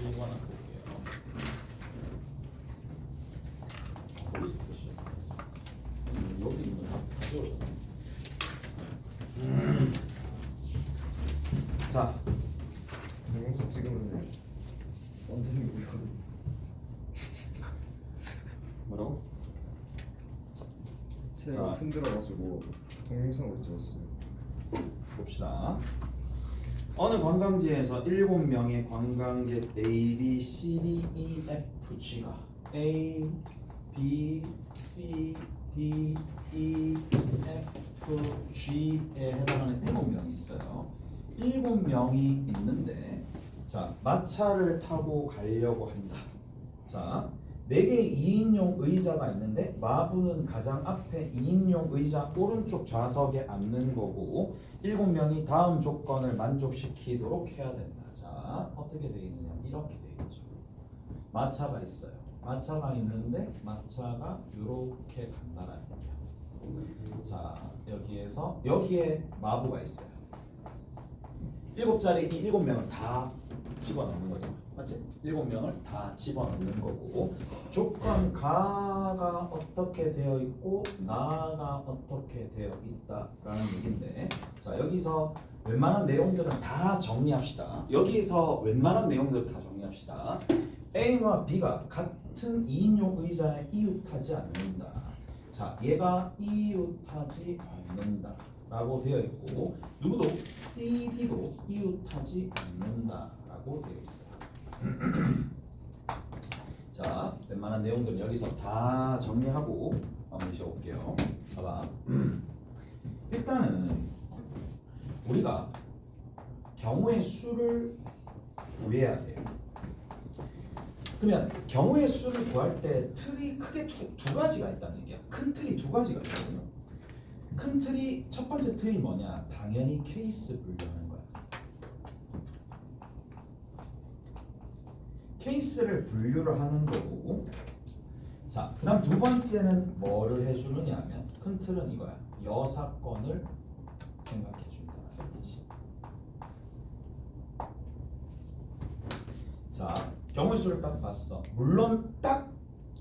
7번 한번 볼게요. 여기 있는 거 다 지워졌네. 자, 영상 찍으면 언제 생기거든. 뭐라고? 채가 흔들어가지고 동영상으로 찍었어요. 봅시다. 어느 관광지에서 7명의 관광객 A, B, C, D, E, F, G가 A, B, C, D, E, F, G에 해당하는 7명이 있어요. 7명이 있는데 자, 마차를 타고 가려고 한다. 자, 4개의 2인용 의자가 있는데 마부는 가장 앞에 2인용 의자 오른쪽 좌석에 앉는 거고 7명이 다음 조건을 만족시키도록 해야 된다. 자, 어떻게 되어 있느냐? 이렇게 되어 있죠. 마차가 있어요. 마차가 있는데 마차가 이렇게 간다라는 거야. 자, 여기에 마부가 있어요. 7자리 이 7명을 다 집어넣는 거죠. 맞지? 7명을 다 집어넣는 거고 조건 가가 어떻게 되어 있고 나가 어떻게 되어 있다라는 얘기인데 자, 여기서 웬만한 내용들은 다 정리합시다. 여기서 웬만한 내용들을 다 정리합시다. A와 B가 같은 2인용 의자에 이웃하지 않는다. 자, 얘가 이웃하지 않는다 라고 되어 있고 누구도 CD도 이웃하지 않는다 라고 되어 있어요. 자, 웬만한 내용들은 여기서 다 정리하고 한번 쉬어볼게요. 봐봐. 일단은 우리가 경우의 수를 구해야 돼요. 그러면 경우의 수를 구할 때 틀이 크게 두 가지가 있다는 얘기야. 큰 틀이 두 가지가 있거든요. 큰 틀이 첫 번째 틀이 뭐냐? 당연히 케이스 분류하는 거야. 케이스를 분류를 하는 거고 자, 그 다음 두 번째는 뭐를 해주느냐 하면 큰 틀은 이거야. 여사건을 생각해 준다는 얘기지. 자, 경우의 수를 딱 봤어. 물론 딱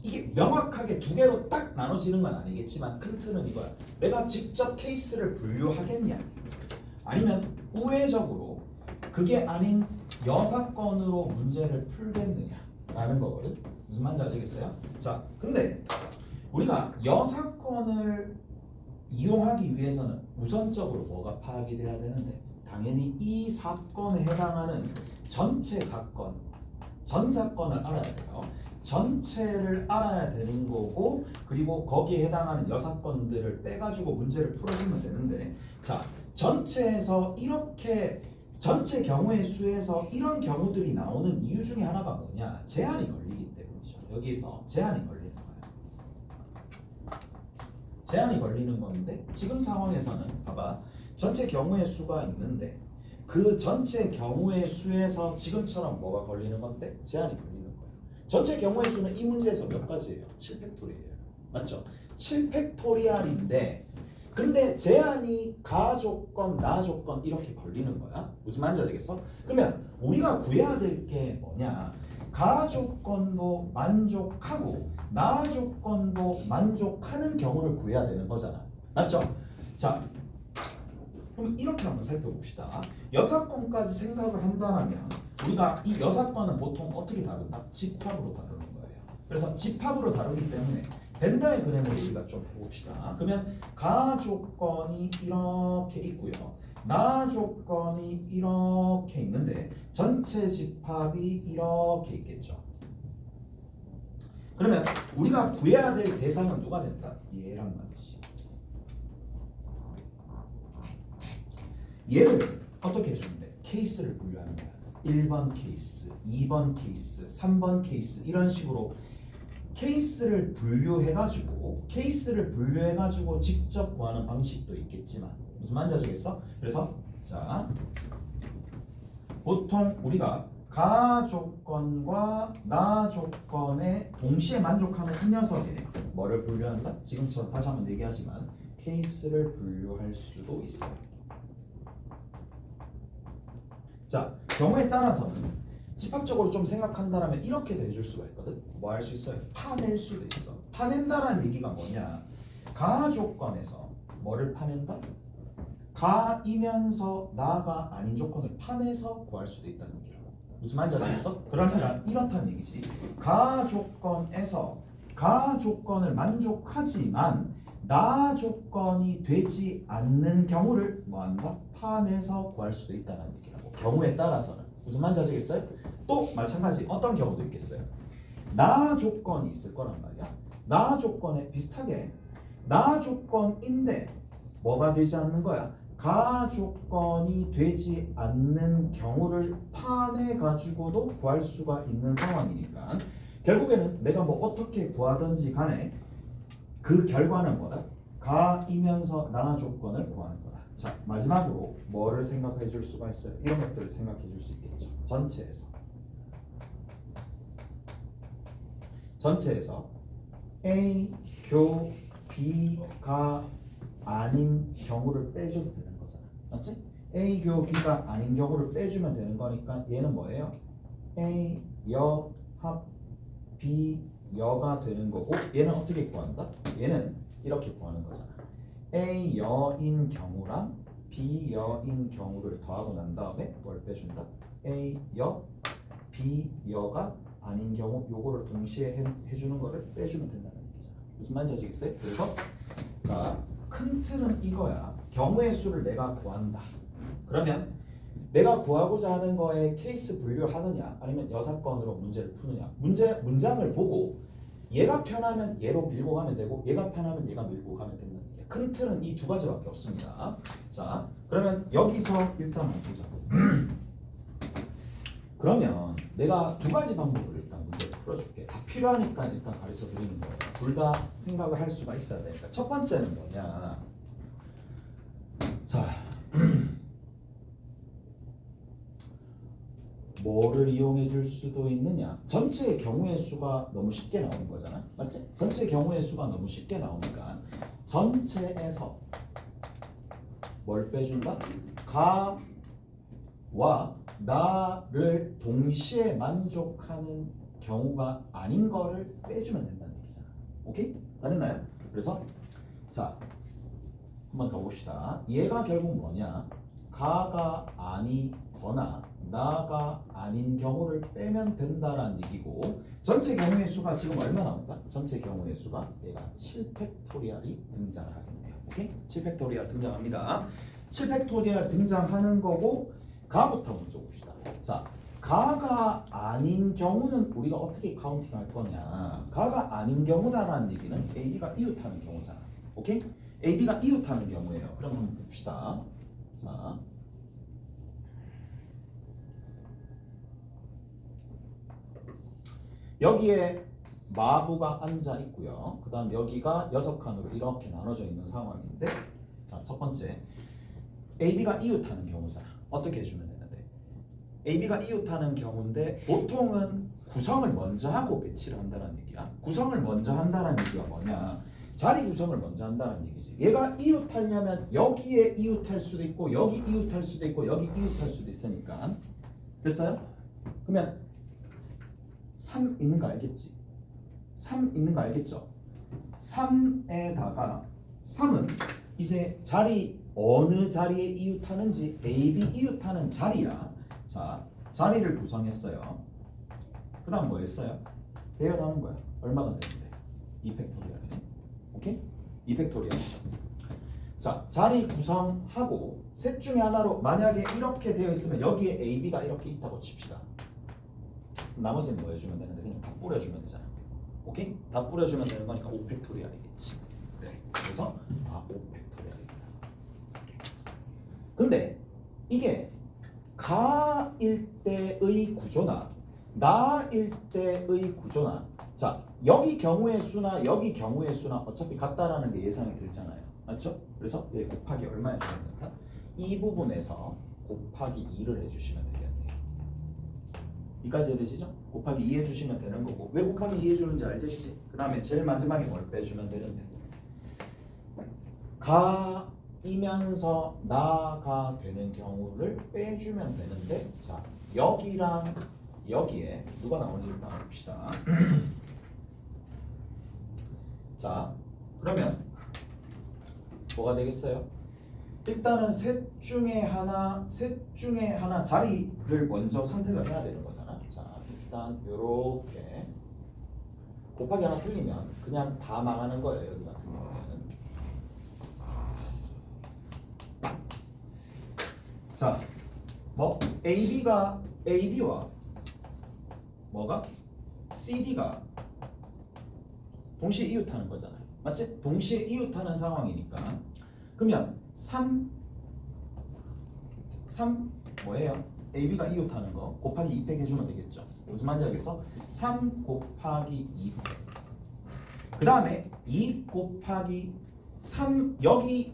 이게 명확하게 두 개로 딱 나눠지는 건 아니겠지만 큰 틀은 이거야. 내가 직접 케이스를 분류하겠냐 아니면 우회적으로 그게 아닌 여사건으로 문제를 풀겠느냐 라는 거거든. 무슨 말인지 아시겠어요? 자, 근데 우리가 여사건을 이용하기 위해서는 우선적으로 뭐가 파악이 돼야 되는데 당연히 이 사건에 해당하는 전체 사건, 전 사건을 알아야 돼요. 전체를 알아야 되는 거고 그리고 거기에 해당하는 여사건들을 빼가지고 문제를 풀어주면 되는데 자, 전체에서 이렇게 전체 경우의 수에서 이런 경우들이 나오는 이유 중에 하나가 뭐냐? 제한이 걸리기 때문이죠. 여기서 제한이 걸리는 거예요. 제한이 걸리는 건데 지금 상황에서는 봐봐. 전체 경우의 수가 있는데 그 전체 경우의 수에서 지금처럼 뭐가 걸리는 건데? 제한이 걸리는 거예요. 전체 경우의 수는 이 문제에서 몇 가지예요? 7팩토리얼이에요. 맞죠? 7팩토리얼인데 근데 제한이 가 조건, 나 조건 이렇게 걸리는 거야. 무슨 말인지 알겠어? 그러면 우리가 구해야 될 게 뭐냐? 가 조건도 만족하고 나 조건도 만족하는 경우를 구해야 되는 거잖아. 맞죠? 자, 그럼 이렇게 한번 살펴봅시다. 여사건까지 생각을 한다면 우리가 이 여사건은 보통 어떻게 다룬다? 집합으로 다루는 거예요. 그래서 집합으로 다루기 때문에 벤 다이그램을 우리가 좀 해봅시다. 그러면 가 조건이 이렇게 있고요. 나 조건이 이렇게 있는데 전체 집합이 이렇게 있겠죠. 그러면 우리가 구해야 될 대상은 누가 된다? 얘랑 맞지. 얘를 어떻게 해주면 돼? 케이스를 분류하는 거야. 1번 케이스, 2번 케이스, 3번 케이스 이런 식으로 케이스를 분류해가지고 직접 구하는 방식도 있겠지만 무슨 말인지 아시겠어? 그래서 자, 보통 우리가 가 조건과 나 조건에 동시에 만족하는 이 녀석에 뭐를 분류한다? 지금처럼 다시 한번 얘기하지만 케이스를 분류할 수도 있어요. 자, 경우에 따라서는 집합적으로 좀 생각한다라면 이렇게도 해줄 수가 있거든. 뭐 할 수 있어요? 파낼 수도 있어. 파낸다라는 얘기가 뭐냐? 가 조건에서 뭐를 파낸다? 가이면서 나가 아닌 조건을 파내서 구할 수도 있다는 얘기라고. 무슨 말인지 알겠어? 그러니까 이렇다는 얘기지. 가 조건에서 가 조건을 만족하지만 나 조건이 되지 않는 경우를 뭐한다? 파내서 구할 수도 있다는 얘기라고. 경우에 따라서는. 무슨 말인지 아시겠어요? 또 마찬가지 어떤 경우도 있겠어요. 나 조건이 있을 거란 말이야. 나 조건에 비슷하게 나 조건인데 뭐가 되지 않는 거야? 가 조건이 되지 않는 경우를 파내 가지고도 구할 수가 있는 상황이니까 결국에는 내가 뭐 어떻게 구하든지 간에 그 결과는 뭐다? 가이면서 나 조건을 구하는 거다. 자, 마지막으로 뭐를 생각해 줄 수가 있어요? 이런 것들을 생각해 줄 수 있겠죠. 전체에서 A, 교, B가 아닌 경우를 빼줘도 되는 거잖아. 맞지? A, 교, B가 아닌 경우를 빼주면 되는 거니까 얘는 뭐예요? A, 여, 합, B, 여가 되는 거고 얘는 어떻게 구한다? 얘는 이렇게 구하는 거잖아. A, 여인 경우랑 B, 여인 경우를 더하고 난 다음에 뭘 빼준다? A, 여, B, 여가 아닌 경우 요거를 동시에 해주는 거를 빼주면 된다는 얘기잖아. 무슨 말인지 아시겠어요? 그래서 자, 큰 틀은 이거야. 경우의 수를 내가 구한다. 그러면 내가 구하고자 하는 거에 케이스 분류를 하느냐 아니면 여사건으로 문제를 푸느냐 문장을 보고 얘가 편하면 얘로 밀고 가면 되고 얘가 편하면 얘가 밀고 가면 된다는 얘기야. 큰 틀은 이 두 가지밖에 없습니다. 자, 그러면 여기서 일단 보자. 그러면 내가 두 가지 방법으로 일단 문제를 풀어줄게. 다 필요하니까 일단 가르쳐 드리는 거예요. 둘 다 생각을 할 수가 있어야 되니까. 첫 번째는 뭐냐? 자, 뭐를 이용해 줄 수도 있느냐? 전체의 경우의 수가 너무 쉽게 나오는 거잖아. 맞지? 전체 경우의 수가 너무 쉽게 나오니까 전체에서 뭘 빼준다? 가와 나를 동시에 만족하는 경우가 아닌 거를 빼주면 된다는 얘기잖아. 오케이? 다 됐나요? 그래서 자, 한번 더 봅시다. 얘가 결국 뭐냐? 가가 아니거나 나가 아닌 경우를 빼면 된다라는 얘기고 전체 경우의 수가 지금 얼마 나온다? 전체 경우의 수가 얘가 7팩토리얼이 등장을 하겠네요. 오케이? 7팩토리얼 등장합니다. 7팩토리얼 등장하는 거고 가부터 먼저 봅시다. 자, 가가 아닌 경우는 우리가 어떻게 카운팅할 거냐? 가가 아닌 경우다라는 얘기는 AB가 이웃하는 경우잖아. 오케이? AB가 이웃하는 경우예요. 그럼 한번 봅시다. 자, 여기에 마부가 앉아 있고요. 그 다음 여기가 6칸으로 이렇게 나눠져 있는 상황인데 자, 첫 번째 AB가 이웃하는 경우잖아. 어떻게 해주면 되는데 AB가 이웃하는 경우인데 보통은 구성을 먼저 하고 배치를 한다는 얘기야. 구성을 먼저 한다는 얘기가 뭐냐? 자리 구성을 먼저 한다는 얘기지. 얘가 이웃하려면 여기에 이웃할 수도 있고 여기 이웃할 수도 있고 여기 이웃할 수도 있으니까 됐어요? 그러면 3 있는 거 알겠지? 3 있는 거 알겠죠? 3에다가 3은 이제 자리 어느 자리에 이웃하는지 AB 이웃하는 자리야. 자, 자리를 구성했어요. 그 다음 뭐 했어요? 배열하는 거야. 얼마가 되는데? 2팩토리얼이네. 오케이? 2팩토리얼이죠. 자, 자리 구성하고 셋 중에 하나로 만약에 이렇게 되어 있으면 여기에 AB가 이렇게 있다고 칩시다. 나머지는 뭐 해주면 되는데 그냥 다 뿌려주면 되잖아. 오케이? 다 뿌려주면 되는 거니까 5팩토리얼이겠지. 그래. 그래서 5팩토리얼입니다. 근데 이게 가일 때의 구조나 나일 때의 구조나 자, 여기 경우의 수나 여기 경우의 수나 어차피 같다라는 게 예상이 되잖아요. 맞죠? 그래서 얘 곱하기 얼마 해주면 된다? 이 부분에서 곱하기 2를 해주시면 되겠네요. 이까지 이해되시죠? 곱하기 2 해주시면 되는 거고 왜 곱하기 2 해주는지 알겠지? 그 다음에 제일 마지막에 뭘 빼주면 되는데 가이면서 나가 되는 경우를 빼주면 되는데 자, 여기랑 여기에 누가 나오는지 일단 봅시다. 자, 그러면 뭐가 되겠어요? 일단은 셋 중에 하나 자리를 먼저 선택을 해야 되는 거잖아. 자, 일단 요렇게 곱하기 하나 틀리면 그냥 다 망하는 거예요. 여기 같은 경우에는. 자, 뭐 AB와 뭐가 CD가 동시에 이웃하는 거잖아요. 맞지? 동시에 이웃하는 상황이니까 그러면 3 뭐예요? AB가 이웃하는 거 곱하기 2 해주면 되겠죠. 무슨 말인지 알겠어? 3 곱하기 2. 그 다음에 2 곱하기 3 여기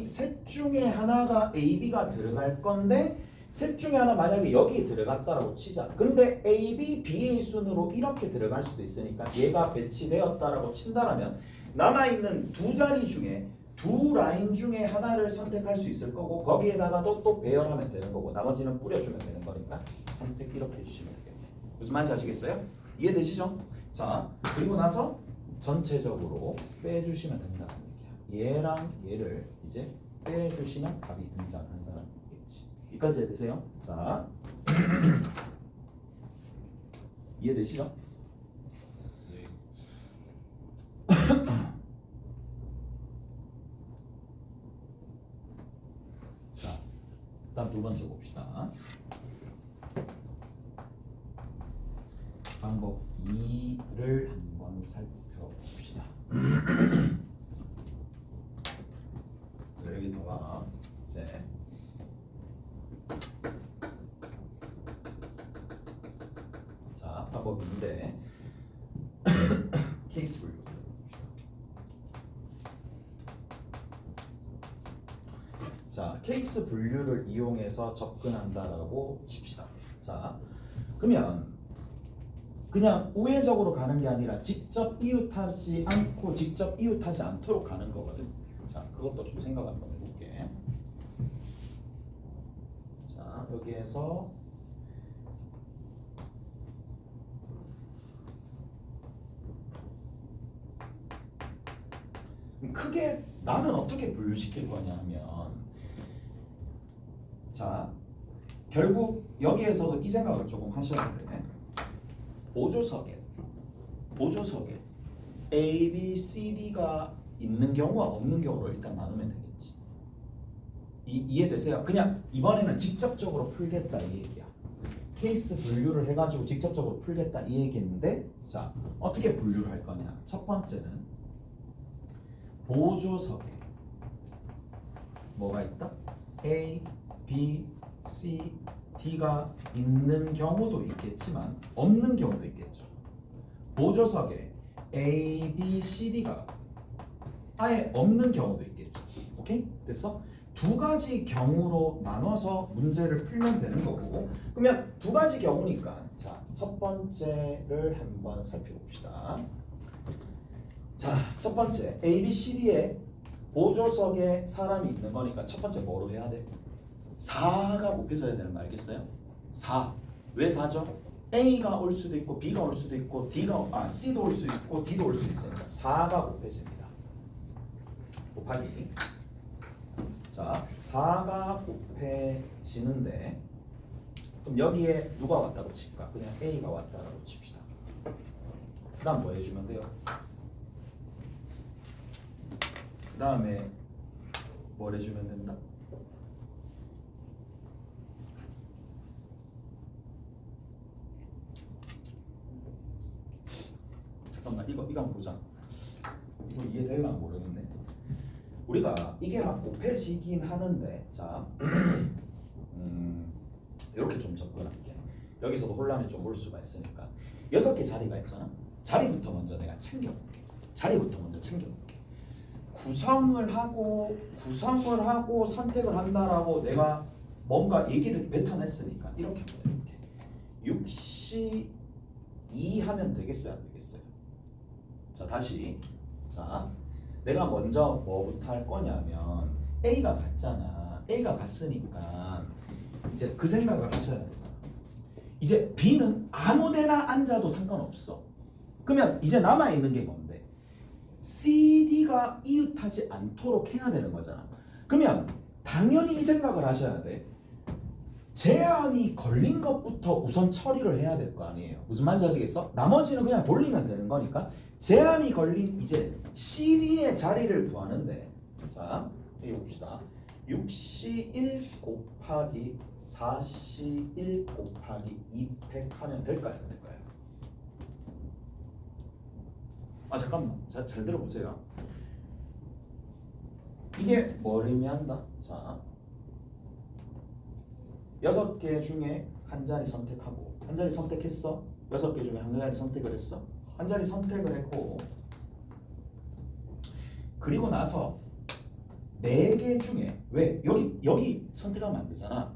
셋 중에 하나가 AB가 들어갈 건데 셋 중에 하나 만약에 여기에 들어갔다라고 치자. 근데 AB, B의 순으로 이렇게 들어갈 수도 있으니까 얘가 배치되었다라고 친다라면 남아있는 두 자리 중에 두 라인 중에 하나를 선택할 수 있을 거고 거기에다가도 또 배열하면 되는 거고 나머지는 뿌려주면 되는 거니까 선택 이렇게 해주시면 되겠네. 무슨 말인지 아시겠어요? 이해되시죠? 자, 그리고 나서 전체적으로 빼주시면 된다는 얘기야. 얘랑 얘를 이제 빼주시면 답이 등장한다는 얘기겠지. 여기까지 이해되세요? 자, 이해되시죠? 자, 다음 두 번째 봅시다. 방법 2를 한번 살펴봅시다. 여기 봐봐. 이제 자, 방법인데 케이스 분류 들어봅시다. 자, 케이스 분류를 이용해서 접근한다라고 칩시다. 자, 그러면 그냥 우회적으로 가는 게 아니라 직접 이웃하지 않고 직접 이웃하지 않도록 가는 거거든. 자, 그것도 좀 생각 한번 해볼게. 자, 여기에서 크게 나는 어떻게 분류시킬 거냐 하면 자, 결국 여기에서도 이 생각을 조금 하셔야 돼. 보조석에 A, B, C, D가 있는 경우와 없는 경우로 일단 나누면 되겠지. 이해되세요? 그냥 이번에는 직접적으로 풀겠다 이 얘기야. 케이스 분류를 해가지고 직접적으로 풀겠다 이 얘기인데 자, 어떻게 분류를 할 거냐. 첫 번째는 보조석에 뭐가 있다? A, B, C, D가 있는 경우도 있겠지만 없는 경우도 있겠죠. 보조석에 A, B, C, D가 아예 없는 경우도 있겠죠. 오케이? 됐어? 두 가지 경우로 나눠서 문제를 풀면 되는 거고 그러면 두 가지 경우니까 자, 첫 번째를 한번 살펴봅시다. 자, 첫 번째 A, B, C, D에 보조석에 사람이 있는 거니까 첫 번째 뭐로 해야 돼? 4가 곱해져야 되는 거 알겠어요? 4. 왜 4죠? A가 올 수도 있고 B가 올 수도 있고 C도 올 수 있고 D도 올 수 있으니까 4가 곱해집니다. 곱하기 자, 4가 곱해지는데 그럼 여기에 누가 왔다고 칠까? 그냥 A가 왔다라고 칩시다. 그 다음 뭐 해주면 돼요? 그 다음에 뭘 해주면 된다? 잠깐만 이거 한번 보자. 이거 이해될나 모르겠네. 우리가 이게 막 곱해지긴 하는데 자 이렇게 좀 접근할게. 여기서도 혼란이 좀 올 수가 있으니까 6개 자리가 있잖아. 자리부터 먼저 내가 챙겨볼게. 구성을 하고 선택을 한다라고 내가 뭔가 얘기를 뱉어냈으니까 이렇게 한번 해볼게. 62 하면 되겠어요, 안 되겠어요? 자, 다시 자, 내가 먼저 뭐부터 할 거냐면 A가 갔잖아. A가 갔으니까 이제 그 생각을 하셔야 되잖아. 이제 B는 아무데나 앉아도 상관없어. 그러면 이제 남아있는 게 뭔데? CD가 이웃하지 않도록 해야 되는 거잖아. 그러면 당연히 이 생각을 하셔야 돼. 제한이 걸린 것부터 우선 처리를 해야 될 거 아니에요. 무슨 말인지 아시겠어? 나머지는 그냥 돌리면 되는 거니까 제한이 걸린 이제 CD의 자리를 구하는데, 자 여기 봅시다. 6C 1 곱하기 4C 1 곱하기 2팩 하면 될까요? 안 될까요? 아 잠깐만, 잘 들어보세요. 이게 뭘 의미한다? 자 6개 중에 한 자리 선택하고, 한 자리 선택했어? 6개 중에 한 자리 선택을 했어? 한 자리 선택을 했고, 그리고 나서 4개 중에, 왜? 여기 선택하면 안 되잖아.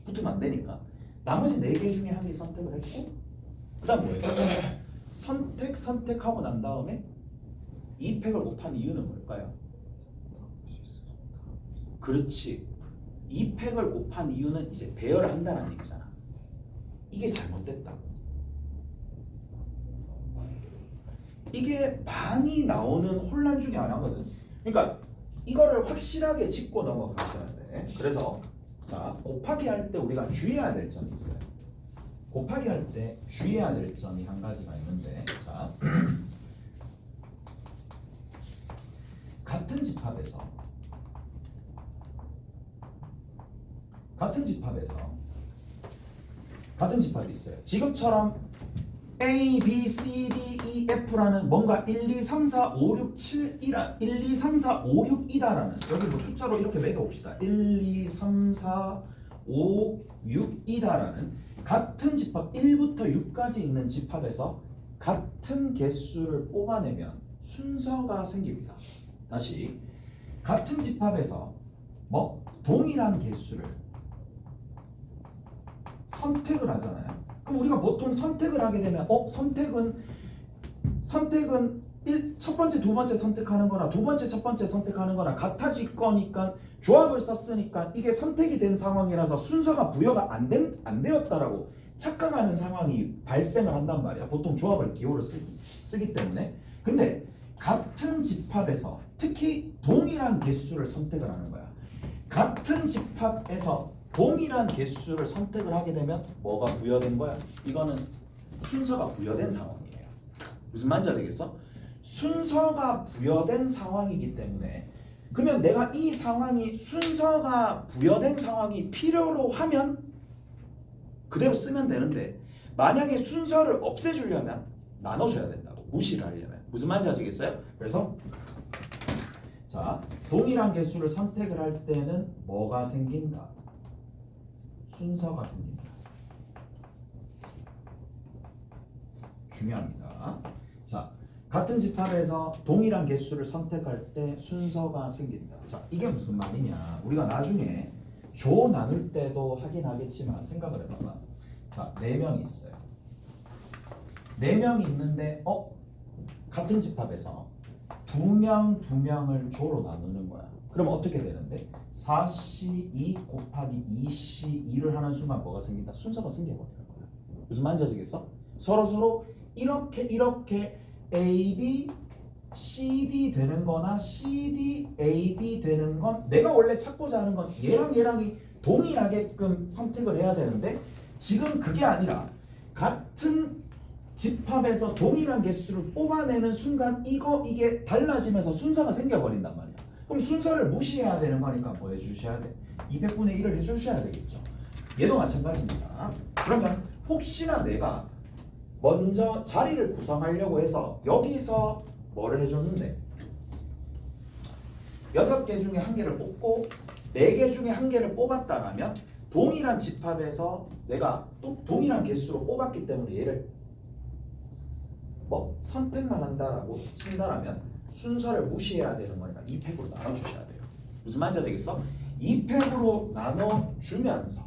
붙으면 안 되니까. 나머지 4개 중에 한 개 선택을 했고, 그 다음 뭐예요? 선택하고 난 다음에 2팩을 곱한 이유는 뭘까요? 그렇지. 2팩을 곱한 이유는 이제 배열을 한다는 얘기잖아. 이게 잘못됐다고. 이게 많이 나오는 혼란 중에 하나거든. 그러니까 이거를 확실하게 짚고 넘어가셔야 돼. 그래서 자 곱하기 할 때 우리가 주의해야 될 점이 있어요. 곱하기 할 때 주의해야 될 점이 한 가지가 있는데, 자 같은 집합이 있어요. 지금처럼 A, B, C, D, E, F라는 뭔가 1, 2, 3, 4, 5, 6, 7이라 1, 2, 3, 4, 5, 6이다라는, 여기 뭐 숫자로 이렇게 매겨봅시다. 1, 2, 3, 4, 5, 6이다라는 같은 집합 1부터 6까지 있는 집합에서 같은 개수를 뽑아내면 순서가 생깁니다. 다시 같은 집합에서 뭐 동일한 개수를 선택을 하잖아요. 그럼 우리가 보통 선택을 하게 되면 선택은 첫 번째, 두 번째 선택하는 거나 두 번째, 첫 번째 선택하는 거나 같아질 거니까 조합을 썼으니까 이게 선택이 된 상황이라서 순서가 부여가 안 되었다라고 착각하는 상황이 발생을 한단 말이야. 보통 조합을 기호를 쓰기 때문에. 근데 같은 집합에서 특히 동일한 개수를 선택을 하는 거야. 같은 집합에서 동일한 개수를 선택을 하게 되면 뭐가 부여된 거야? 이거는 순서가 부여된 상황이에요. 무슨 말인지 알겠어? 순서가 부여된 상황이기 때문에, 그러면 내가 이 상황이 순서가 부여된 상황이 필요로 하면 그대로 쓰면 되는데, 만약에 순서를 없애주려면 나눠줘야 된다고. 무시를 하려면. 무슨 말인지 아시겠어요? 그래서 자 동일한 개수를 선택을 할 때는 뭐가 생긴다? 순서가 생긴다. 중요합니다. 자, 같은 집합에서 동일한 개수를 선택할 때 순서가 생긴다. 자, 이게 무슨 말이냐? 우리가 나중에 조 나눌 때도 하긴 하겠지만 생각을 해봐봐. 자, 4명이 있어요. 4명이 있는데 같은 집합에서 2명을 조로 나누는 거야. 그럼 어떻게 되는데? 4C2 곱하기 2C2를 하는 순간 뭐가 생긴다? 순서가 생겨버리는 거야. 무슨 말인지 아시겠어? 서로 이렇게 A, B, C, D 되는 거나 C, D, A, B 되는 건 내가 원래 찾고자 하는 건 얘랑이 동일하게끔 선택을 해야 되는데, 지금 그게 아니라 같은 집합에서 동일한 개수를 뽑아내는 순간 이게 달라지면서 순서가 생겨버린단 말이야. 그럼 순서를 무시해야 되는 거니까 뭐 해주셔야 돼? 200분의 1을 해주셔야 되겠죠. 얘도 마찬가지입니다. 그러면 혹시나 내가 먼저 자리를 구성하려고 해서 여기서 뭐를 해줬는데 6개 중에 한 개를 뽑고 4개 중에 한 개를 뽑았다라면 동일한 집합에서 내가 또 동일한 개수로 뽑았기 때문에 얘를 뭐 선택만 한다라고 친다라면 순서를 무시해야 되는 거니까 2팩으로 나눠주셔야 돼요. 무슨 말인지 알겠어? 2팩으로 나눠주면서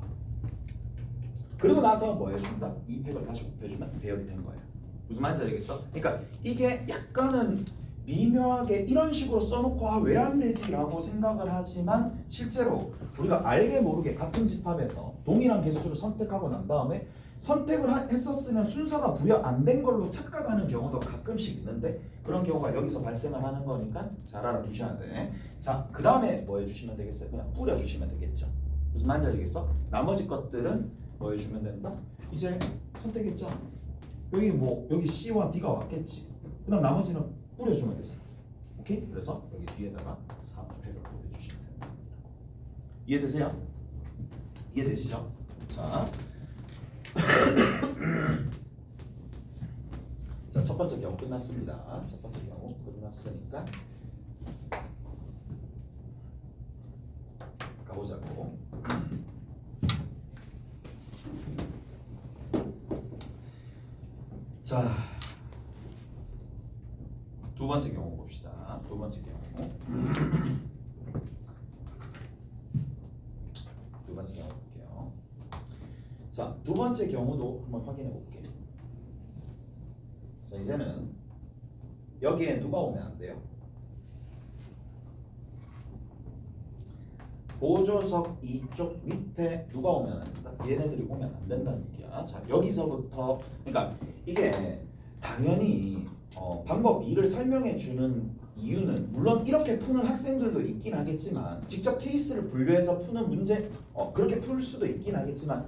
그리고 나서 뭐 해준다? 2팩을 다시 곱해주면 배열이 된 거예요. 무슨 말인지 알겠어? 그러니까 이게 약간은 미묘하게 이런 식으로 써놓고 왜 안 되지? 라고 생각을 하지만 실제로 우리가 알게 모르게 같은 집합에서 동일한 개수를 선택하고 난 다음에 선택을 했었으면 순서가 부여 안 된 걸로 착각하는 경우도 가끔씩 있는데 그런 경우가 여기서 발생을 하는 거니까 잘 알아두셔야 돼. 자, 그 다음에 뭐 해주시면 되겠어요? 그냥 뿌려주시면 되겠죠. 무슨 말인지 알겠어? 나머지 것들은 뭐 해주면 된다? 이제 선택했죠? 여기 C와 D가 왔겠지. 그 다음 나머지는 뿌려주면 되잖아. 오케이? 그래서 여기 뒤에다가 4팩을 뿌려주시면 된다. 이해되세요? 이해되시죠? 자, 자, 첫 번째 경우 끝났습니다. 첫 번째 경우 끝났으니까 가보자고. 자, 두 번째 경우 봅시다. 두 번째 경우. 두 번째 경우 볼게요. 자, 두 번째 경우도 한번 확인해 볼게요. 자, 이제는 여기에 누가 오면 안 돼요? 보조석 이쪽 밑에 누가 오면 안 된다? 얘네들이 오면 안 된다는 얘기야. 자, 여기서부터 그러니까 이게 당연히 방법 2를 설명해 주는 이유는 물론 이렇게 푸는 학생들도 있긴 하겠지만 직접 케이스를 분류해서 푸는 문제 그렇게 풀 수도 있긴 하겠지만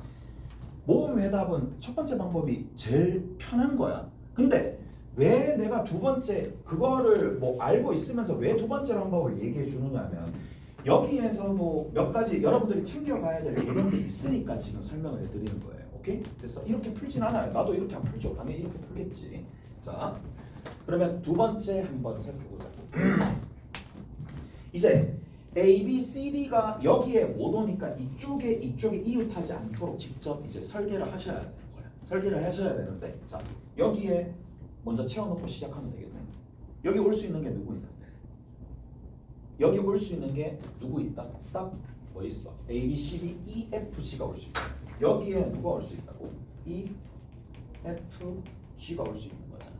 모범회답은 첫 번째 방법이 제일 편한 거야. 근데 왜 내가 두 번째 그거를 뭐 알고 있으면서 왜 두 번째 방법을 얘기해 주느냐면 여기에서도 몇 가지 여러분들이 챙겨가야 될 개념들이 있으니까 지금 설명을 해드리는 거예요. 오케이? 그래서 이렇게 풀진 않아요. 나도 이렇게 안 풀죠. 당연히 이렇게 풀겠지. 자, 그러면 두 번째 한번 살펴보자고. 이제 A, B, C, D가 여기에 못 오니까 이쪽에 이웃하지 않도록 직접 이제 설계를 하셔야 되는 거예요. 설계를 하셔야 되는데, 자, 여기에 먼저 채워놓고 시작하면 되겠네. 여기 올 수 있는 게 누구 있는데? 여기 올 수 있는 게 누구 있다? 딱 뭐 있어? A, B, C, D, E, F, G가 올 수 있다. 여기에 누가 올 수 있다고? E, F, G가 올 수 있는 거잖아.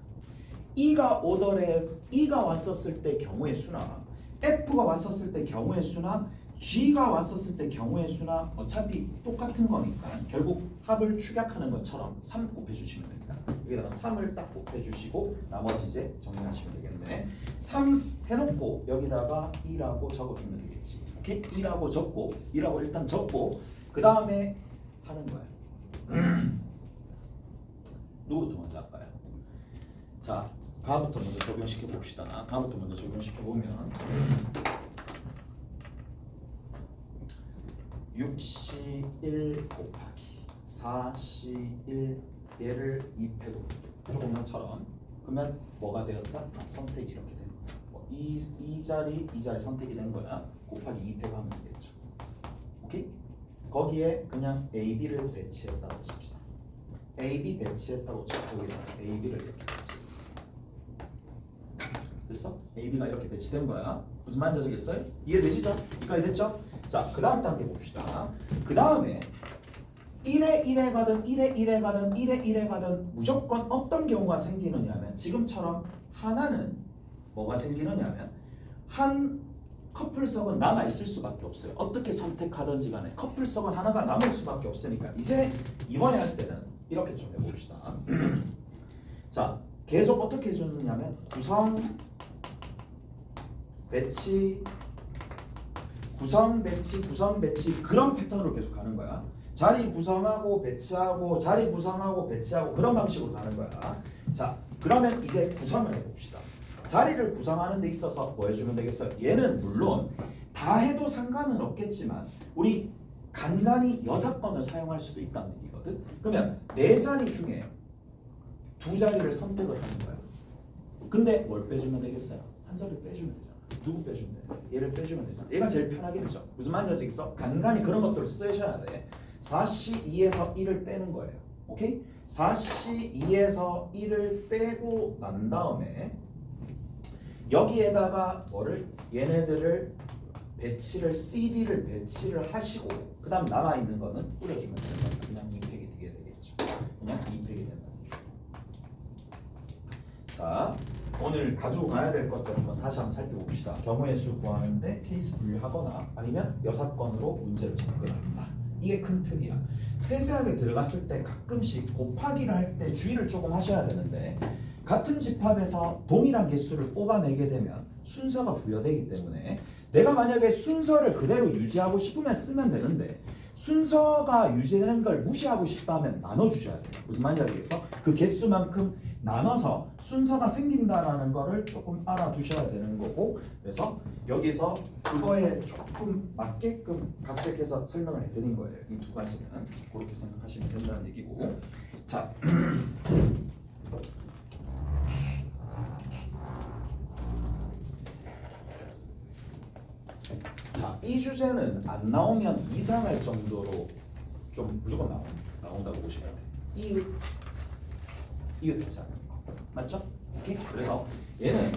E가 오더래 E가 왔었을 때 경우의 수나 F가 왔었을 때 경우의 수나 G가 왔었을 때 경우의 수나 어차피 똑같은 거니까 결국 합을 축약하는 것처럼 3 곱해주시면 됩니다. 여기다가 3을 딱 곱해주시고 나머지 이제 정리하시면 되겠네. 3 해놓고 여기다가 2라고 적어주면 되겠지. 오케이? 2라고 적고 2라고 일단 적고 그 다음에 하는 거야. 누구부터 먼저 할까요? 자, 가부터 먼저 적용시켜 봅시다. 가부터 먼저 적용시켜 보면 6C1 곱하기 4C1 얘를 2패고 조금만처럼 그러면 뭐가 되었다? 선택이 이렇게 되는 거야. 이 자리 선택이 된 거야. 곱하기 2패고 하면 되겠죠. 오케이? 거기에 그냥 A, B를 배치했다고 칩시다. A, B 배치했다고 치고 여기다가 A, B를 이렇게 배치했어. 됐어? A, B가 이렇게 배치된 거야. 무슨 말인지 아시겠어요? 이해되시죠? 여기까지 됐죠? 자, 그 다음 단계 봅시다. 그 다음에 1에 가든 1에 가든 무조건 어떤 경우가 생기느냐면 지금처럼 하나는 뭐가 생기느냐면 한 커플석은 남아 있을 수밖에 없어요. 어떻게 선택하든지 간에 커플석은 하나가 남을 수밖에 없으니까 이제 이번에 할 때는 이렇게 좀 해봅시다. 자, 계속 어떻게 해주느냐면 구성 배치 그런 패턴으로 계속 가는 거야. 자리 구성하고 배치하고 자리 구성하고 배치하고 그런 방식으로 가는 거야. 자, 그러면 이제 구성을 해봅시다. 자리를 구성하는 데 있어서 뭐 해주면 되겠어요? 얘는 물론 다 해도 상관은 없겠지만 우리 간간히 6건을 사용할 수도 있다는 얘기거든. 그러면 4자리 중에 2자리를 선택을 하는 거야. 근데 뭘 빼주면 되겠어요? 한 자리 빼주면 되잖아. 누구 빼주면 돼? 얘를 빼주면 되잖아. 얘가 제일 편하겠죠. 무슨 말인지 알겠어? 간간히 그런 것들을 쓰셔야 돼. 4C2에서 1을 빼는 거예요. 오케이? 4C2에서 1을 빼고 난 다음에 여기에다가 뭐를 얘네들을 배치를 CD를 배치를 하시고 그 다음 남아있는 거는 뿌려주면 되는 거니까 그냥 2팩이 되게 되겠죠. 그냥 2팩이 된다는 얘기예요. 자, 오늘 가지고 가야 될 것들 한번 다시 한번 살펴봅시다. 경우의 수 구하는데 케이스 분류하거나 아니면 6건으로 문제를 접근합니다. 이게 큰 틀이야. 세세하게 들어갔을 때 가끔씩 곱하기를 할 때 주의를 조금 하셔야 되는데 같은 집합에서 동일한 개수를 뽑아내게 되면 순서가 부여되기 때문에 내가 만약에 순서를 그대로 유지하고 싶으면 쓰면 되는데 순서가 유지되는 걸 무시하고 싶다면 나눠주셔야 돼요. 무슨 말인지 알겠어? 그 개수만큼 나눠서 순서가 생긴다라는 거를 조금 알아두셔야 되는 거고 그래서 여기서 그거에 조금 맞게끔 각색해서 설명을 해드린 거예요. 이 두 가지는 그렇게 생각하시면 된다는 얘기고 자 자, 이 주제는 안 나오면 이상할 정도로 좀 무조건 나온다고 보시면 돼요. 이웃하지 않는 거 맞죠? 오케이? 그래서 얘는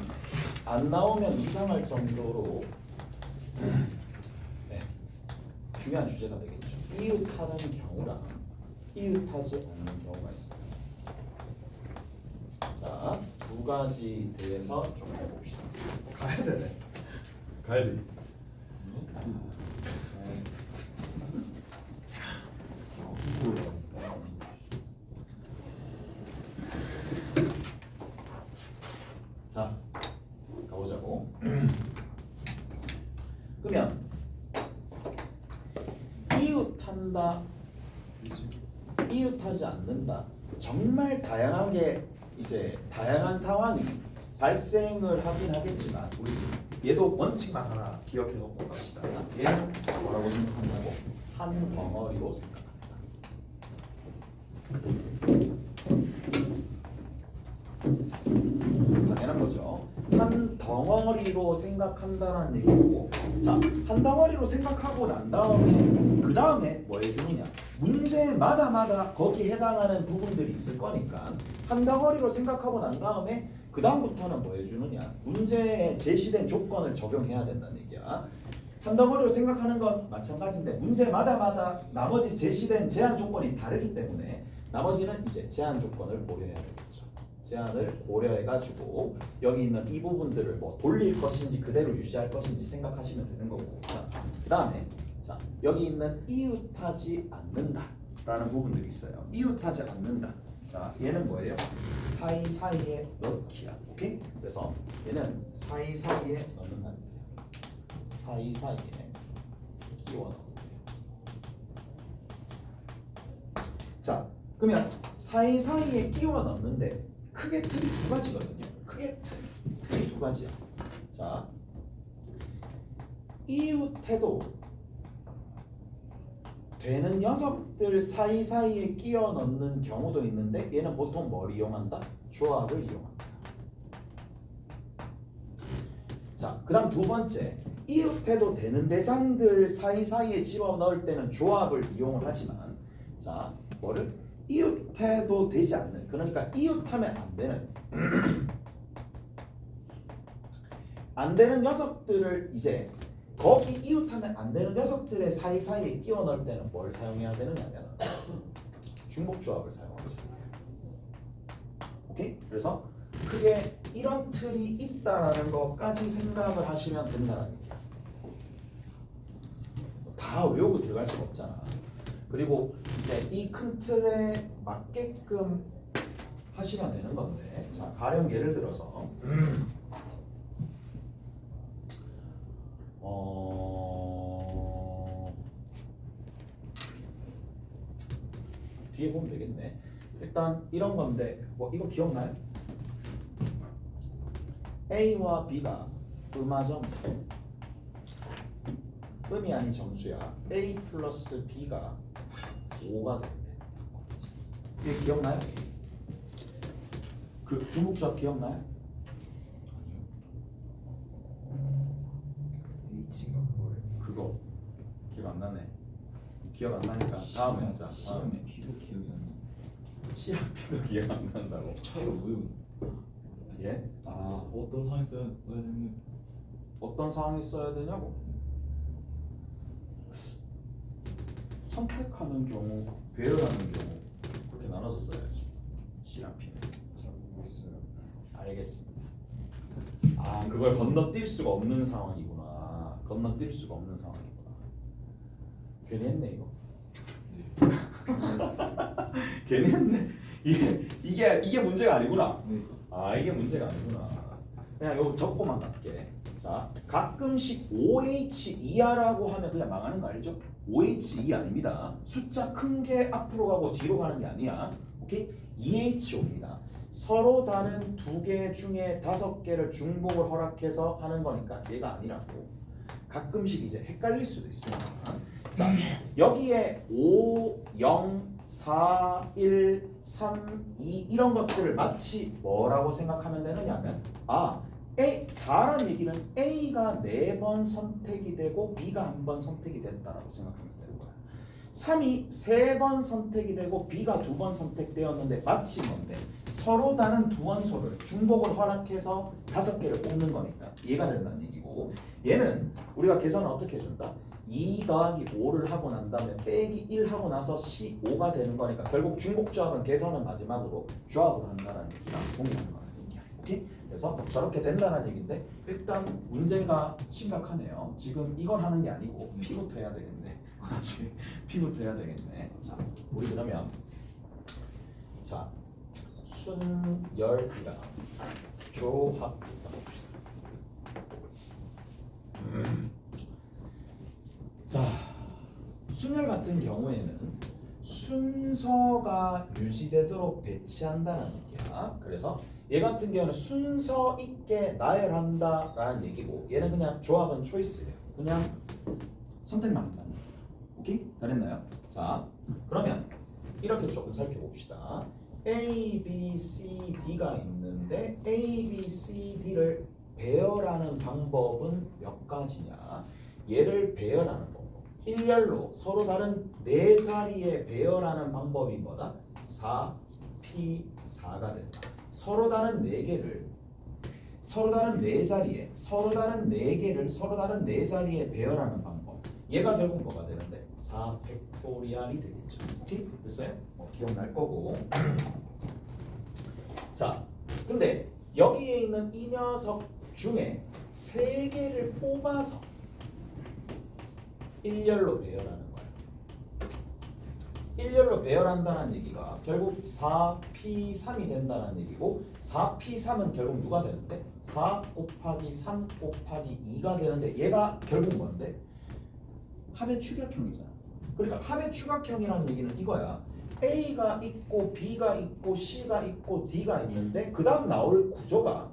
안 나오면 이상할 정도로 네, 중요한 주제가 되겠죠. 이웃하는 경우랑 이웃하지 않는 경우가 있어요. 자, 두 가지 대해서 좀 해봅시다. 가야 되네. 가야 돼. 자, 가보자고. 그러면 이웃한다, 이웃하지 않는다. 정말 다양하게 이제 다양한 상황이 발생을 하긴 하겠지만 우리 얘도 원칙만 하나 기억해 놓고 갑시다. 얘는 뭐라고 생각한다고? 한 덩어리로 생각합니다. 당연한 거죠. 한 덩어리로 생각한다는 얘기고, 자, 한 덩어리로 생각하고 난 다음에 그 다음에 뭐 해주느냐? 문제마다 거기에 해당하는 부분들이 있을 거니까 한 덩어리로 생각하고 난 다음에 그 다음부터는 뭐 해주느냐? 문제에 제시된 조건을 적용해야 된다는 얘기야. 한 덩어리로 생각하는 건 마찬가지인데 문제마다 나머지 제시된 제한 조건이 다르기 때문에 나머지는 이제 제한 조건을 고려해야 되겠죠. 제한을 고려해가지고 여기 있는 이 부분들을 뭐 돌릴 것인지 그대로 유지할 것인지 생각하시면 되는 거고. 자, 그 다음에 자 여기 있는 이웃하지 않는다라는 부분들이 있어요. 이웃하지 않는다. 자, 얘는 뭐예요? 사이사이에 넣기야. 오케이? 그래서 얘는 사이사이에 넣는다는 거예요. 사이사이에 끼워 넣기. 자, 그러면 사이사이에 끼워 넣는데 크게 틀이 두 가지거든요. 크게 틀이 두 가지야. 자, 이웃해도 되는 녀석들 사이사이에 끼워 넣는 경우도 있는데 얘는 보통 뭘 이용한다? 조합을 이용한다. 자, 그 다음 두 번째, 이웃해도 되는 대상들 사이사이에 집어넣을 때는 조합을 이용을 하지만 자, 뭐를? 이웃해도 되지 않는, 그러니까 이웃하면 안 되는 안 되는 녀석들을 이제 거기 이웃하면 안 되는 녀석들의 사이사이에 끼워 넣을 때는 뭘 사용해야 되느냐면 중복조합을 사용하죠. 오케이? 그래서 크게 이런 틀이 있다라는 것까지 생각을 하시면 된다는 얘기야. 다 외우고 들어갈 수가 없잖아. 그리고 이제 이 큰 틀에 맞게끔 하시면 되는 건데, 자, 가령 예를 들어서 뒤에 보면 되겠네. 일단 이런 건데 뭐 이거 기억나요? A와 B가 음하점이에요. 음이 아닌 점수야. A 플러스 B가 5가 된대. 이게 기억나요? 그 중복조합 기억나요? 아니요. H인가 그거예요. 그거 기억 안 나네. 기억 안 나니까 다음에 하자. 시험에 B도 기억이 안 나. 시합비도 기억 안 난다고. 차이가 뭐예요? 예? 아, 어떤 상황에 써야 되는? 어떤 상황에 써야 되냐고? 선택하는 경우, 배열하는 경우 그렇게 나눠서 써야지. C랑 P는. 잘 모르겠어요. 알겠습니다. 아, 그걸 건너뛸 수가 없는 상황이구나. 건너뛸 수가 없는 상황이구나. 괜히 했네 이거. 괜히 했네. 이게 문제가 아니구나. 네. 아 이게 문제가 아니구나. 그냥 요거 적고만 갈게. 자 가끔씩 OHER라고 하면 그냥 망하는 거 알죠? OHE 아닙니다. 숫자 큰 게 앞으로 가고 뒤로 가는 게 아니야. 오케이? EHO입니다. 서로 다른 두 개 중에 5개를 중복을 허락해서 하는 거니까 얘가 아니라고. 가끔씩 이제 헷갈릴 수도 있습니다. 자 여기에 5, 0, 4, 1, 3, 2 이런 것들을 마치 뭐라고 생각하면 되느냐면 A 4란 얘기는 A가 4번 선택이 되고 B가 1번 선택이 됐다라고 생각하면 되는 거야. 3이 3번 선택이 되고 B가 2번 선택되었는데 마치 뭔데? 서로 다른 두 원소를 중복을 허락해서 5개를 뽑는 거니까 이해가 된다는 얘기고, 얘는 우리가 계산을 어떻게 해준다? 2 더하기 5를 하고 난 다음에 빼기 1 하고 나서 C5가 되는 거니까 결국 중복조합은 계산은 마지막으로 조합을 한다는 얘기랑 동일한 거라는 얘기야. 오케이? 그래서 저렇게 된다는 얘기인데 일단 문제가 심각하네요. 지금 이걸 하는 게 아니고 P부터 해야 되겠네. 그렇지? P부터 해야 되겠네. 자, 우리 그러면 자 순열이랑 조합 봅시다. 자, 순열 같은 경우에는 순서가 유지되도록 배치한다는 얘기야. 그래서 얘 같은 경우는 순서 있게 나열한다라는 얘기고, 얘는 그냥 조합은 초이스예요. 그냥 선택만 한다는 얘기. 오케이? 다 됐나요? 자, 그러면 이렇게 조금 살펴봅시다. A, B, C, D가 있는데 A, B, C, D를 배열하는 방법은 몇 가지냐? 얘를 배열하는 방법. 일렬로 서로 다른 4자리에 배열하는 방법이 뭐다? 4P4가 된다. 서로 다른 4개를 서로 다른 4자리에 서로 다른 4개를 서로 다른 4자리에 배열하는 방법. 얘가 결국 뭐가 되는데? 4팩토리얼이 되겠죠. 오케이? 됐어요? 기억날 거고. 자, 근데 여기에 있는 이 녀석 중에 3개를 뽑아서 일렬로 배열하는 거야. 일렬로 배열한다는 얘기가 결국 4P3이 된다는 얘기고, 4P3은 결국 누가 되는데? 4 곱하기 3 곱하기 2가 되는데 얘가 결국 뭔데? 합의 추격형이잖아. 그러니까 합의 추격형이라는 얘기는 이거야. A가 있고 B가 있고 C가 있고 D가 있는데 그 다음 나올 구조가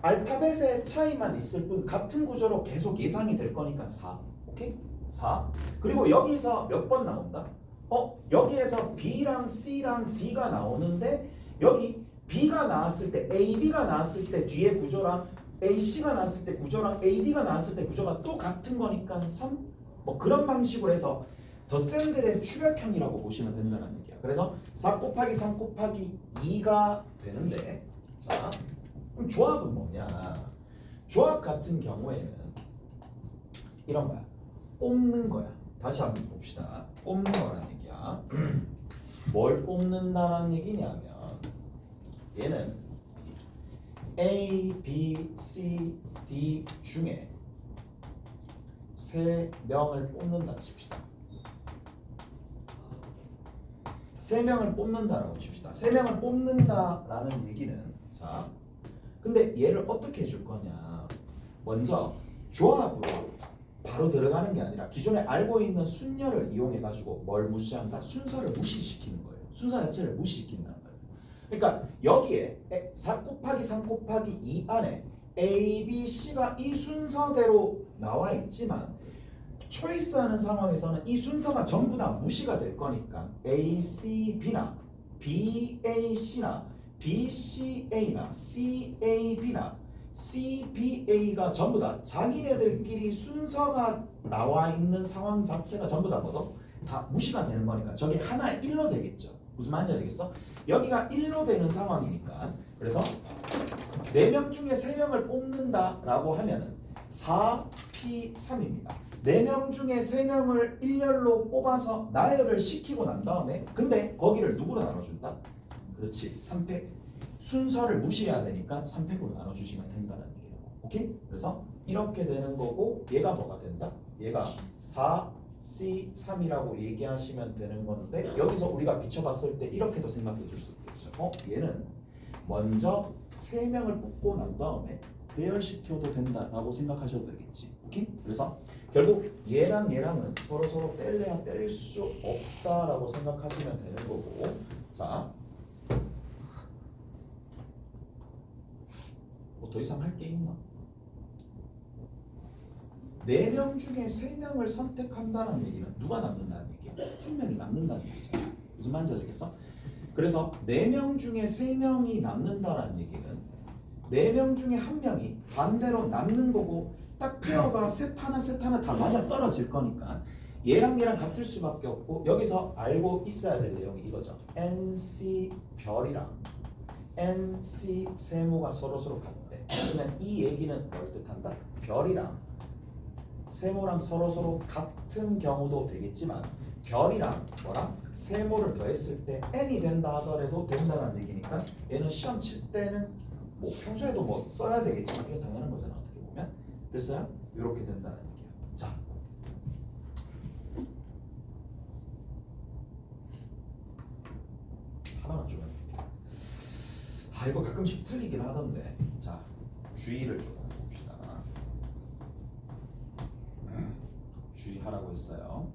알파벳의 차이만 있을 뿐 같은 구조로 계속 예상이 될 거니까 4. 오케이? 4. 그리고 여기서 몇 번 나온다? 여기에서 B랑 C랑 D가 나오는데 여기 B가 나왔을 때 AB가 나왔을 때 뒤에 구조랑 AC가 나왔을 때 구조랑 AD가 나왔을 때 구조가 또 같은 거니까 3. 뭐 그런 방식으로 해서 덧셈들의 추격형이라고 보시면 된다는 얘기야. 그래서 4 곱하기 3 곱하기 2가 되는데, 자 그럼 조합은 뭐냐? 조합 같은 경우에는 이런 거야. 뽑는 거야. 다시 한번 봅시다. 뽑는 거라는 얘기야. 뭘 뽑는다는 얘기냐면 얘는 A, B, C, D 중에 3명을 뽑는다 칩시다. 3명을 뽑는다라고 칩시다. 3명을 뽑는다라는 얘기는, 자 근데 얘를 어떻게 해줄 거냐? 먼저 조합으로 바로 들어가는 게 아니라 기존에 알고 있는 순열을 이용해 가지고 뭘 무시한다? 순서를 무시시키는 거예요. 순서 자체를 무시시킨다는 거예요. 그러니까 여기에 4 곱하기 3 곱하기 2 안에 A, B, C가 이 순서대로 나와 있지만 초이스하는 상황에서는 이 순서가 전부 다 무시가 될 거니까 A, C, B나 B, A, C나 B, C, A나 C, A, B나 C, B, A가 전부 다 자기네들끼리 순서가 나와 있는 상황 자체가 전부 다 뭐도? 다 무시가 되는 거니까 저게 하나의 1로 되겠죠. 무슨 말인지 알겠어? 여기가 1로 되는 상황이니까, 그래서 4명 중에 3명을 뽑는다라고 하면은 4P3입니다. 4명 중에 3명을 일렬로 뽑아서 나열을 시키고 난 다음에 근데 거기를 누구로 나눠준다? 그렇지, 3팩. 순서를 무시해야 되니까 3팩으로 나눠주시면 된다는 얘기예요. 오케이? 그래서 이렇게 되는 거고 얘가 뭐가 된다? 얘가 4, C3이라고 얘기하시면 되는 건데 여기서 우리가 비춰봤을 때 이렇게도 생각해 줄 수 있겠죠. 얘는 먼저 3명을 뽑고 난 다음에 배열시켜도 된다라고 생각하셔도 되겠지. 오케이? 그래서 결국 얘랑 얘랑은 서로 뗄래야 뗄 수 없다라고 생각하시면 되는 거고. 자, 뭐 더 이상 할 게 있나? 4명 중에 3명을 선택한다는 얘기는 누가 남는다는 얘기야? 1명이 남는다는 얘기잖아. 무슨 말인지 알겠어? 그래서 4명 중에 3명이 남는다는 얘기는 4명 중에 1명이 반대로 남는 거고 딱 페어가 셋 하나 다 맞아 떨어질 거니까 얘랑 얘랑 같을 수밖에 없고 여기서 알고 있어야 될 내용이 이거죠. NC 별이랑 NC 세모가 서로 같대. 그러면 이 얘기는 뭘 뜻한다? 별이랑 세모랑 서로 같은 경우도 되겠지만 별이랑 뭐랑 세모를 더했을 때 n이 된다 하더라도 된다는 얘기니까 얘는 시험 칠 때는 뭐 평소에도 뭐 써야 되겠지만 이게 당연한 거잖아. 어떻게 보면 됐어요? 이렇게 된다는 얘기야. 자, 하나만 좀 해볼게요. 이거 가끔씩 틀리긴 하던데. 자, 주의를 조금 봅시다. 주의하라고 했어요.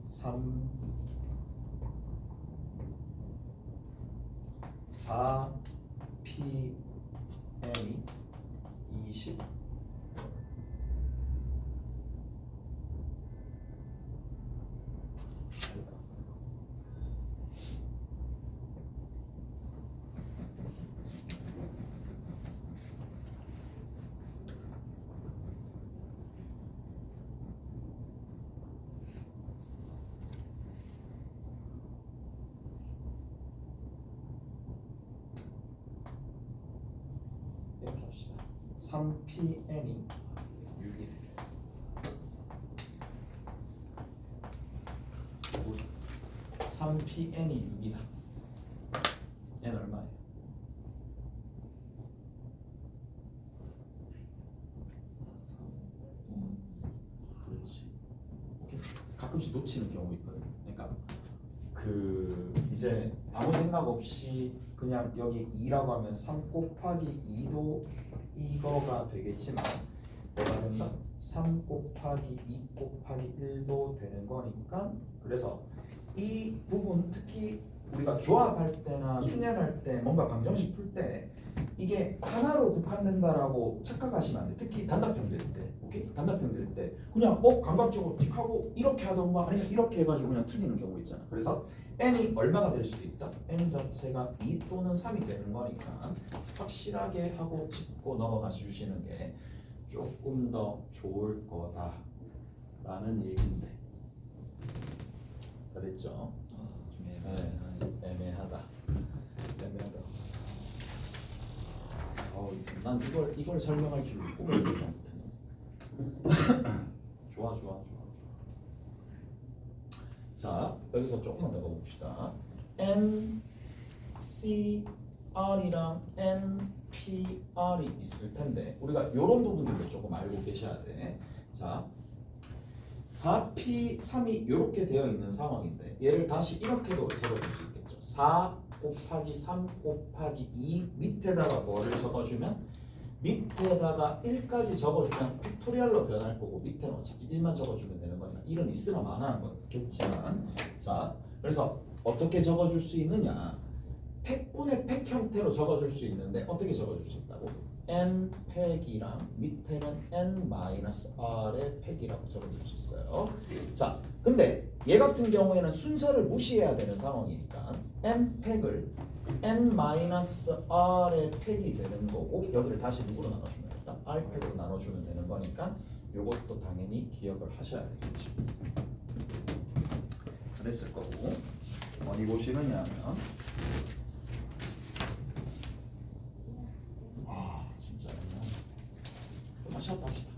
3 4 P N이 20 이렇게 합시다. 3PN이 6이 3PN이 6이다. N 얼마예요? 그렇지. 오케이. 가끔씩 놓치는 경우 있거든. 그러니까 이제 아무 생각 없이 그냥 여기 2라고 하면 3 곱하기 2도 이거가 되겠지만 뭐가 된다? 3 곱하기 2 곱하기 1도 되는 거니까. 그래서 이 부분 특히 우리가 조합할 때나 수련할 때 뭔가 방정식 풀 때 이게 하나로 국한된다라고 착각하시면 안 돼. 특히 단답형 될 때, 오케이? 단답형 될 때 그냥 감각적으로 틱하고 이렇게 하던가 아니면 이렇게 해가지고 그냥 틀리는 경우 있잖아. 그래서 n이 얼마가 될 수도 있다. n 자체가 2 또는 3이 되는 거니까 확실하게 하고 짚고 넘어가 주시는 게 조금 더 좋을 거다라는 얘기인데. 다 됐죠? 좀 애매하다. 난 이걸 설명할 줄 꿈을 꾸지 못했네. 좋아. 자, 여기서 조금만 더 가봅시다. NCR이랑 NPR이 있을 텐데 우리가 이런 부분들도 조금 알고 계셔야 돼. 자, 4P3이 이렇게 되어 있는 상황인데 얘를 다시 이렇게도 적어줄 수 있겠죠. 4 곱하기 3 곱하기 2 밑에다가 뭐를 적어주면 밑에다가 1까지 적어주면 팩토리얼로 변할 거고 밑에는 어차피 1만 적어주면 되는 거니까 1은 있으나 마나한 거겠지만 자, 그래서 어떻게 적어줄 수 있느냐, 팩분의 팩 형태로 적어줄 수 있는데 어떻게 적어줄 수 있다고? n 팩이랑 밑에는 n-r의 팩이라고 적어줄 수 있어요. 자, 근데 얘 같은 경우에는 순서를 무시해야 되는 상황이니까 n 팩을 n-r의 팩이 되는 거고 여기를 다시 누구로 나눠주면 된다? r 팩으로 나눠주면 되는 거니까 이것도 당연히 기억을 하셔야 되겠죠. 그랬을 거고 어디 보시느냐 하면 진짜 좀 쉬었다 합시다.